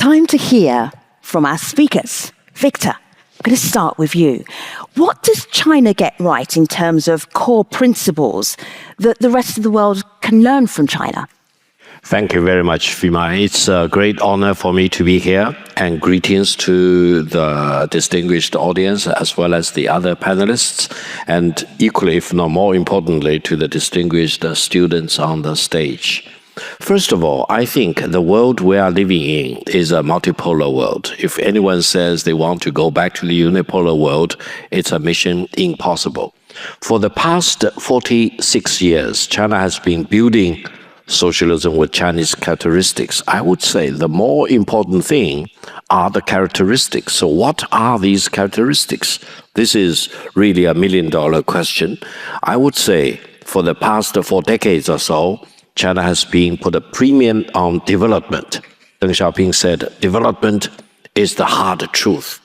time to hear from our speakers. Victor, I'm going to start with you. What does China get right in terms of core principles that the rest of the world can learn from China? Thank you very much, Fima. It's a great honor for me to be here, and greetings to the distinguished audience as well as the other panelists, and equally, if not more importantly, to the distinguished students on the stage. First of all, I think the world we are living in is a multipolar world. If anyone says they want to go back to the unipolar world, it's a mission impossible. For the past 46 years, China has been building socialism with Chinese characteristics. I would say the more important thing are the characteristics. So what are these characteristics? This is really a million-dollar question. I would say for the past 4 decades or so, China has been put a premium on development. Deng Xiaoping said, development is the hard truth.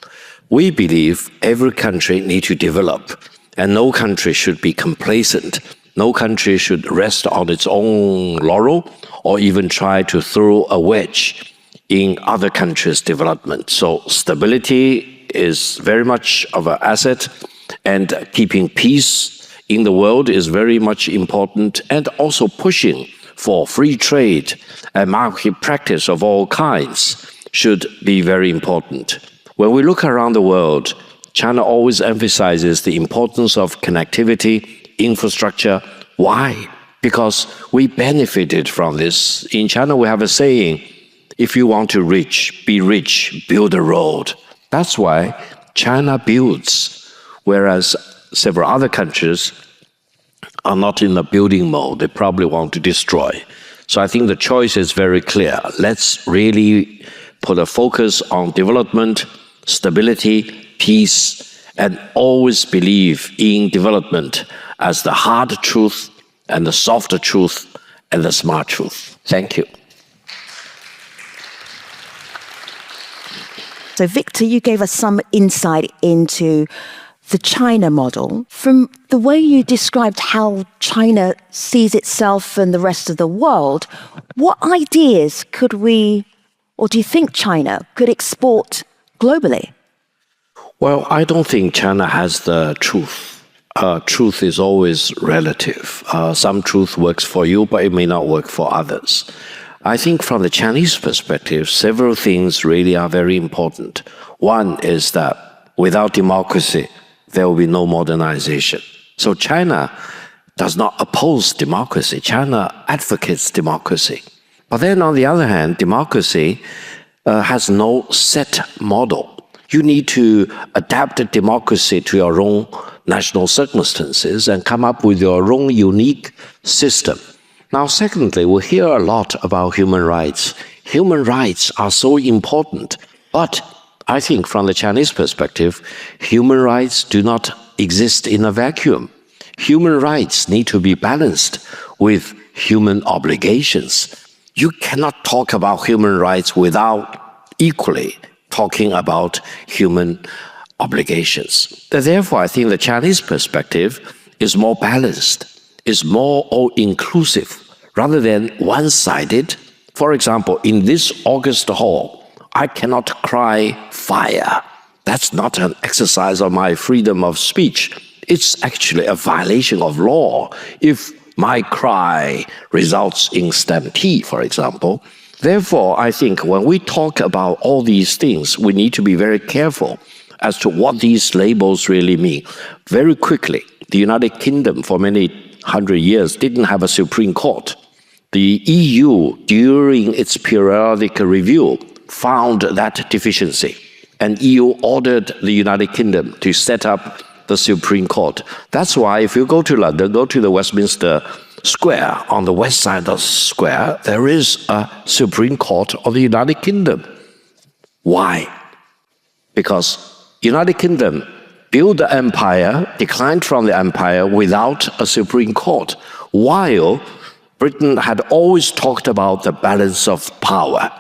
We believe every country needs to develop, and no country should be complacent. No country should rest on its own laurel or even try to throw a wedge in other countries' development. So stability is very much of an asset, and keeping peace in the world is very much important, and also pushing for free trade and market practice of all kinds should be very important. When we look around the world, China always emphasizes the importance of connectivity, infrastructure. Why? Because we benefited from this. In China, we have a saying, if you want to be rich, build a road. That's why China builds, whereas several other countries are not in the building mode. They probably want to destroy. So I think the choice is very clear. Let's really put a focus on development, stability, peace, and always believe in development as the hard truth and the softer truth and the smart truth. Thank you. So Victor, you gave us some insight into the China model. From the way you described how China sees itself and the rest of the world, what ideas could we, or do you think China could export globally? Well, I don't think China has the truth. Truth is always relative. Some truth works for you, but it may not work for others. I think from the Chinese perspective, several things really are very important. One is that without democracy, there will be no modernization. So China does not oppose democracy. China advocates democracy. But then on the other hand, democracy has no set model. You need to adapt the democracy to your own national circumstances and come up with your own unique system. Now, secondly, we hear a lot about human rights. Human rights are so important, but I think from the Chinese perspective, human rights do not exist in a vacuum. Human rights need to be balanced with human obligations. You cannot talk about human rights without equally talking about human obligations. Therefore, I think the Chinese perspective is more balanced, is more all-inclusive, rather than one-sided. For example, in this August hall, I cannot cry fire. That's not an exercise of my freedom of speech. It's actually a violation of law if my cry results in stampede, for example. Therefore, I think when we talk about all these things, we need to be very careful as to what these labels really mean. Very quickly, the United Kingdom for many hundred years didn't have a Supreme Court. The EU, during its periodic review, found that deficiency, and EU ordered the United Kingdom to set up the Supreme Court. That's why if you go to London, go to the Westminster Square, on the west side of the square, there is a Supreme Court of the United Kingdom. Why? Because United Kingdom built the empire, declined from the empire without a Supreme Court, while Britain had always talked about the balance of power.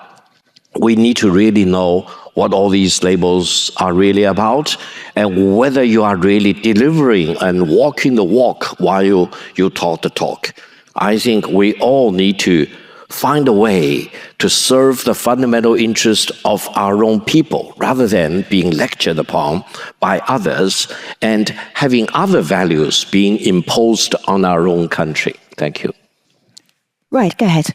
We need to really know what all these labels are really about, and whether you are really delivering and walking the walk while you talk the talk. I think we all need to find a way to serve the fundamental interest of our own people rather than being lectured upon by others and having other values being imposed on our own country. Thank you. Right, go ahead.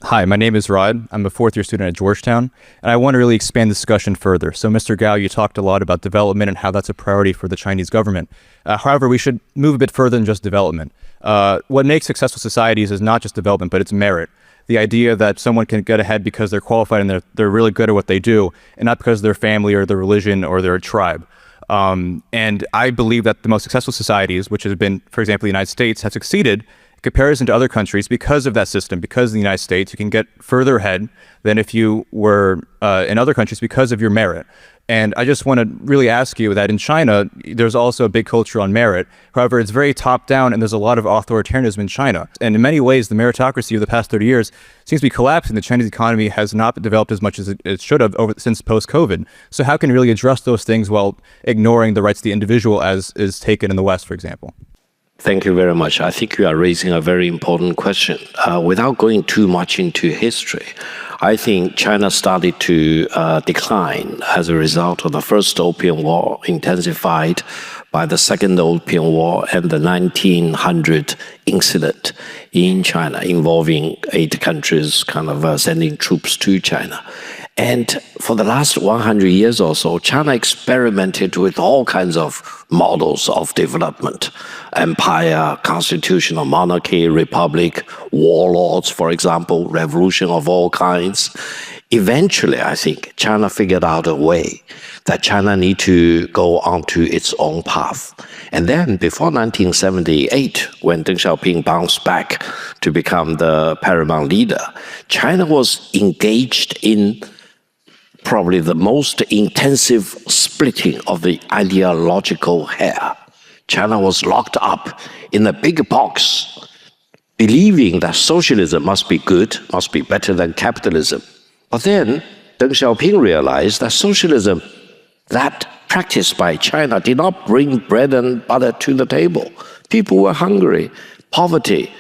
Hi, my name is Rod. I'm a fourth-year student at Georgetown, and I want to really expand the discussion further. So, Mr. Gao, you talked a lot about development and how that's a priority for the Chinese government. However, we should move a bit further than just development. What makes successful societies is not just development, but it's merit. The idea that someone can get ahead because they're qualified and they're really good at what they do, and not because of their family or their religion or their tribe. And I believe that the most successful societies, which have been, for example, the United States, have succeeded in comparison to other countries because of that system. Because in the United States, you can get further ahead than if you were in other countries because of your merit. And I just want to really ask you that in China, there's also a big culture on merit. However, it's very top-down, and there's a lot of authoritarianism in China. And in many ways, the meritocracy of the past 30 years seems to be collapsing. The Chinese economy has not developed as much as it should have since post-COVID. So how can you really address those things while ignoring the rights of the individual as is taken in the West, for example? Thank you very much. I think you are raising a very important question. Without going too much into history, I think China started to decline as a result of the First Opium War, intensified by the Second Opium War and the 1900 incident in China involving 8 countries kind of sending troops to China. And for the last 100 years or so, China experimented with all kinds of models of development: empire, constitutional monarchy, republic, warlords, for example, revolution of all kinds. Eventually, I think China figured out a way that China need to go onto its own path. And then before 1978, when Deng Xiaoping bounced back to become the paramount leader, China was engaged in probably the most intensive splitting of the ideological hair. China was locked up in a big box, believing that socialism must be good, must be better than capitalism. But then Deng Xiaoping realized that socialism, that practiced by China, did not bring bread and butter to the table. People were hungry, poverty.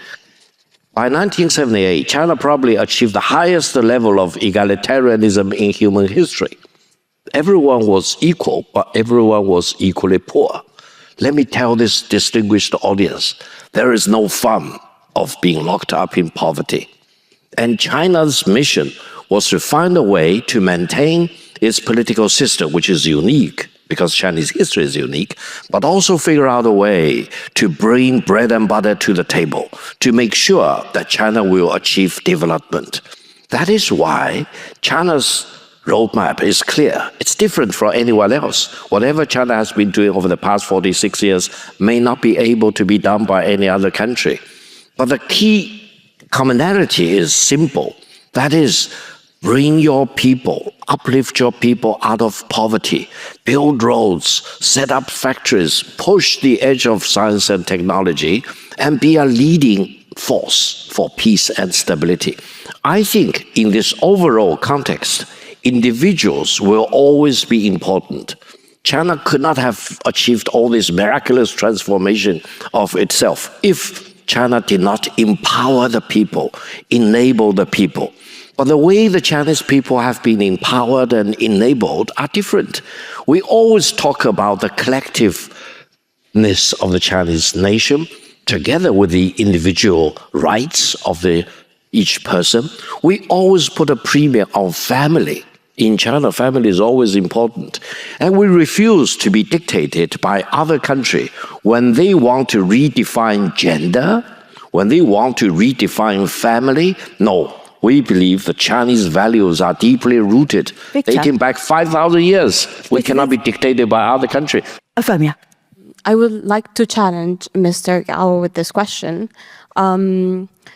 By 1978, China probably achieved the highest level of egalitarianism in human history. Everyone was equal, but everyone was equally poor. Let me tell this distinguished audience, there is no fun of being locked up in poverty. And China's mission was to find a way to maintain its political system, which is unique, because Chinese history is unique, but also figure out a way to bring bread and butter to the table, to make sure that China will achieve development. That is why China's roadmap is clear. It's different from anyone else. Whatever China has been doing over the past 46 years may not be able to be done by any other country. But the key commonality is simple. That is, bring your people, uplift your people out of poverty, build roads, set up factories, push the edge of science and technology, and be a leading force for peace and stability. I think in this overall context, individuals will always be important. China could not have achieved all this miraculous transformation of itself if China did not empower the people, enable the people. But the way the Chinese people have been empowered and enabled are different. We always talk about the collectiveness of the Chinese nation, together with the individual rights of each person. We always put a premium on family. In China, family is always important. And we refuse to be dictated by other countries when they want to redefine gender, when they want to redefine family. No. We believe the Chinese values are deeply rooted, Victor, dating back 5,000 years. We cannot be dictated by other countries. Afamia. I would like to challenge Mr. Gao with this question.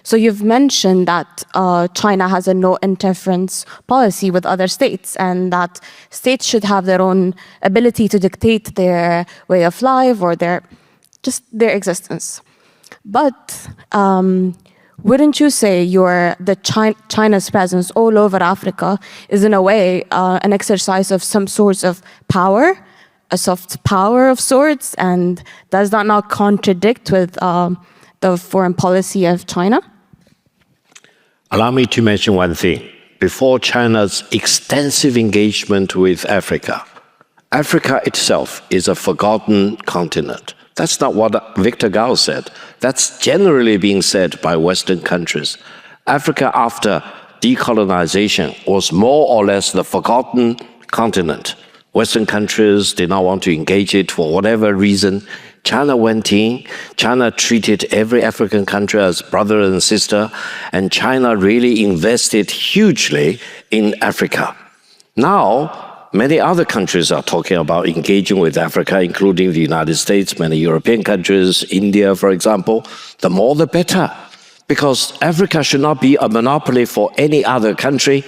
So you've mentioned that China has a no-interference policy with other states, and that states should have their own ability to dictate their way of life or their existence. But wouldn't you say China's presence all over Africa is in a way an exercise of some sorts of power, a soft power of sorts, and does that not contradict with the foreign policy of China? Allow me to mention one thing. Before China's extensive engagement with Africa, Africa itself is a forgotten continent. That's not what Victor Gao said. That's generally being said by Western countries. Africa, after decolonization, was more or less the forgotten continent. Western countries did not want to engage it for whatever reason. China went in. China treated every African country as brother and sister, and China really invested hugely in Africa. Now, many other countries are talking about engaging with Africa, including the United States, many European countries, India, for example. The more the better, because Africa should not be a monopoly for any other country,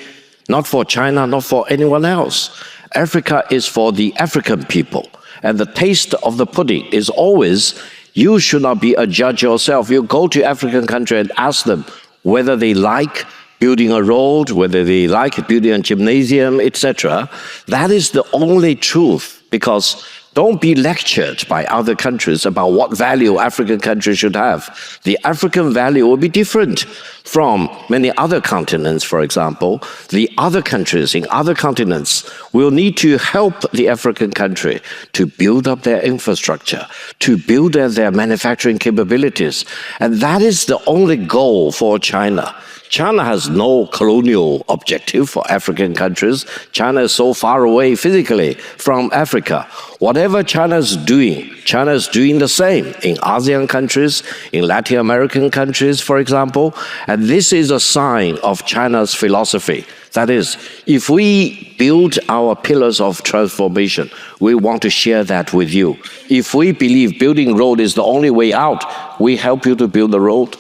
not for China, not for anyone else. Africa is for the African people. And the taste of the pudding is always, you should not be a judge yourself. You go to African country and ask them whether they like building a road, whether they like building a gymnasium, etc. That is the only truth, because don't be lectured by other countries about what value African countries should have. The African value will be different from many other continents, for example. The other countries in other continents will need to help the African country to build up their infrastructure, to build their manufacturing capabilities. And that is the only goal for China. China has no colonial objective for African countries. China is so far away physically from Africa. Whatever China is doing the same in ASEAN countries, in Latin American countries, for example. And this is a sign of China's philosophy. That is, if we build our pillars of transformation, we want to share that with you. If we believe building road is the only way out, we help you to build the road.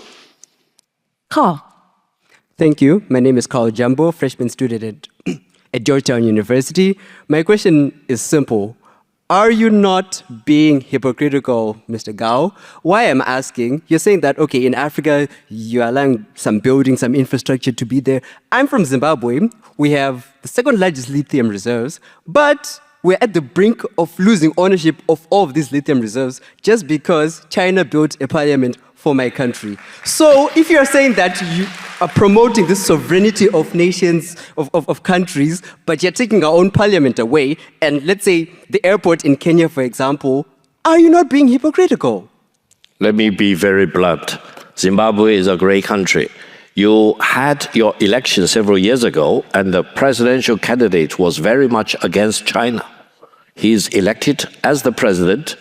Carl. Thank you. My name is Carl Jumbo, freshman student at Georgetown University. My question is simple. Are you not being hypocritical, Mr. Gao? Why I'm asking, you're saying that, okay, in Africa, you're allowing some buildings, some infrastructure to be there. I'm from Zimbabwe. We have the second largest lithium reserves, but we're at the brink of losing ownership of all of these lithium reserves just because China built a parliament for my country. So if you're saying that you are promoting the sovereignty of nations, of countries, but you're taking our own parliament away, and let's say the airport in Kenya, for example, are you not being hypocritical? Let me be very blunt. Zimbabwe is a great country. You had your election several years ago, and the presidential candidate was very much against China. He's elected as the president,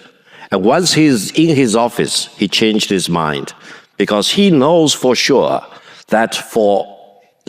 and once he's in his office, he changed his mind, because he knows for sure that for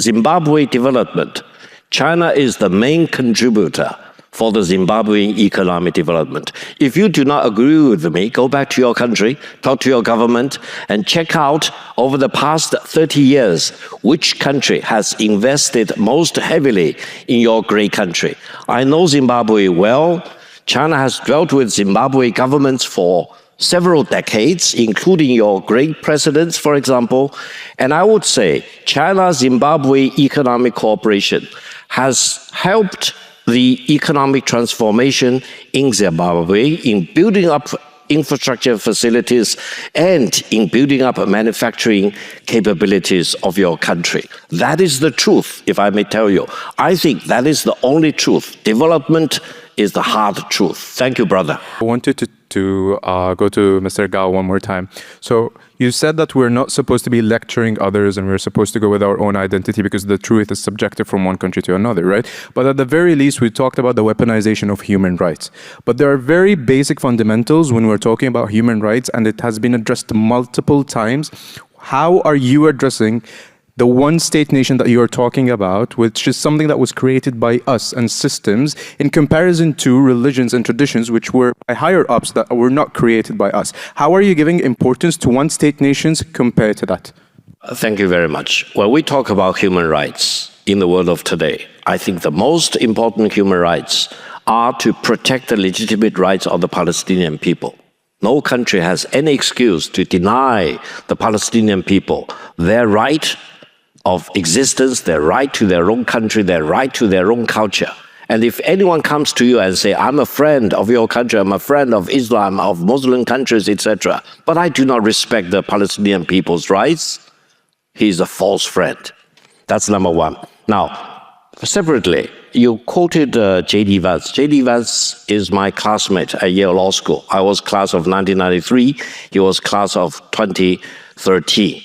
Zimbabwe development, China is the main contributor for the Zimbabwean economic development. If you do not agree with me, go back to your country, talk to your government, and check out over the past 30 years, which country has invested most heavily in your great country. I know Zimbabwe well. China has dealt with Zimbabwe governments for several decades, including your great presidents, for example. And I would say China-Zimbabwe economic cooperation has helped the economic transformation in Zimbabwe in building up infrastructure facilities and in building up manufacturing capabilities of your country. That is the truth, if I may tell you. I think that is the only truth. Development is the hard truth. Thank you, brother. I wanted to go to Mr. Gao one more time. So you said that we're not supposed to be lecturing others and we're supposed to go with our own identity because the truth is subjective from one country to another, right? But at the very least, we talked about the weaponization of human rights. But there are very basic fundamentals when we're talking about human rights, and it has been addressed multiple times. How are you addressing the one-state nation that you are talking about, which is something that was created by us and systems, in comparison to religions and traditions which were by higher-ups that were not created by us? How are you giving importance to one-state nations compared to that? Thank you very much. When we talk about human rights in the world of today, I think the most important human rights are to protect the legitimate rights of the Palestinian people. No country has any excuse to deny the Palestinian people their right of existence, their right to their own country, their right to their own culture. And if anyone comes to you and say, I'm a friend of your country, I'm a friend of Islam, of Muslim countries, etc., but I do not respect the Palestinian people's rights, he is a false friend. That's number one. Now, separately, you quoted J.D. Vance. J.D. Vance is my classmate at Yale Law School. I was class of 1993. He was class of 2013.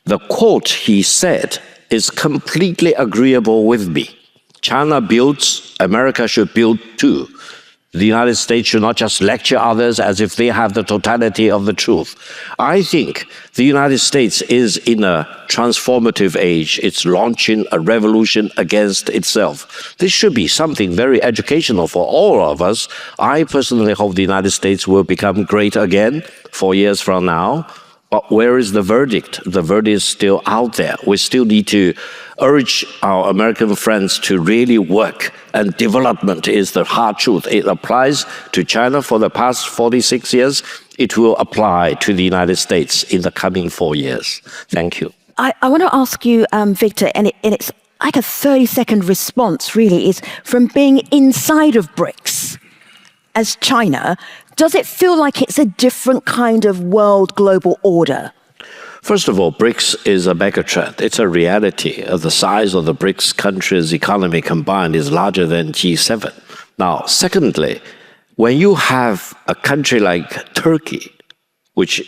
The quote he said is completely agreeable with me. China builds, America should build too. The United States should not just lecture others as if they have the totality of the truth. I think the United States is in a transformative age. It's launching a revolution against itself. This should be something very educational for all of us. I personally hope the United States will become great again 4 years from now. But where is the verdict? The verdict is still out there. We still need to urge our American friends to really work. And development is the hard truth. It applies to China for the past 46 years. It will apply to the United States in the coming 4 years. Thank you. I want to ask you, Victor, and it's like a 30-second response, really, is from being inside of BRICS as China, does it feel like it's a different kind of world global order? First of all, BRICS is a megatrend. It's a reality. The size of the BRICS countries' economy combined is larger than G7. Now, secondly, when you have a country like Turkey, which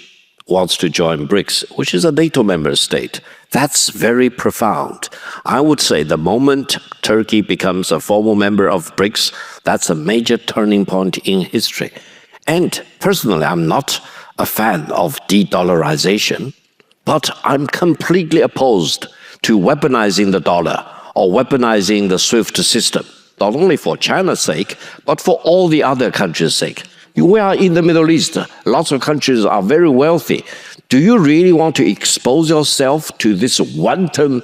wants to join BRICS, which is a NATO member state, that's very profound. I would say the moment Turkey becomes a formal member of BRICS, that's a major turning point in history. And personally, I'm not a fan of de-dollarization, but I'm completely opposed to weaponizing the dollar or weaponizing the SWIFT system, not only for China's sake, but for all the other countries' sake. We are in the Middle East. Lots of countries are very wealthy. Do you really want to expose yourself to this wanton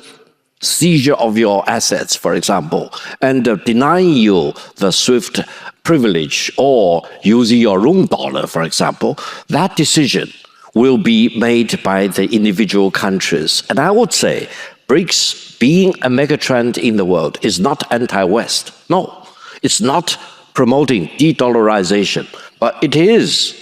seizure of your assets, for example, and denying you the SWIFT privilege or using your own dollar, for example? That decision will be made by the individual countries. And I would say BRICS, being a megatrend in the world, is not anti-West. No, it's not promoting de-dollarization, but it is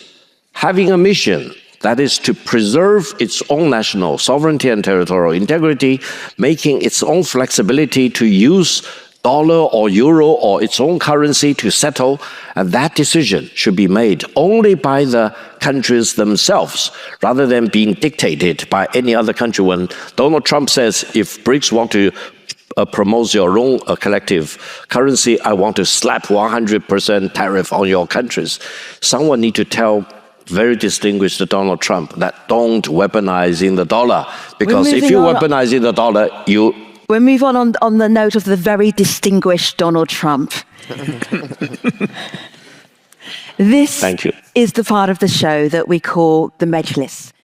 having a mission that is to preserve its own national sovereignty and territorial integrity, making its own flexibility to use dollar or euro or its own currency to settle, and that decision should be made only by the countries themselves, rather than being dictated by any other country. When Donald Trump says, if BRICS want to promote your own collective currency, I want to slap 100% tariff on your countries. Someone need to tell very distinguished Donald Trump that don't weaponize in the dollar, because if you weaponize in the dollar, you... We'll move on the note of the very distinguished Donald Trump. This Thank you. is the part of the show that we call the Majlis.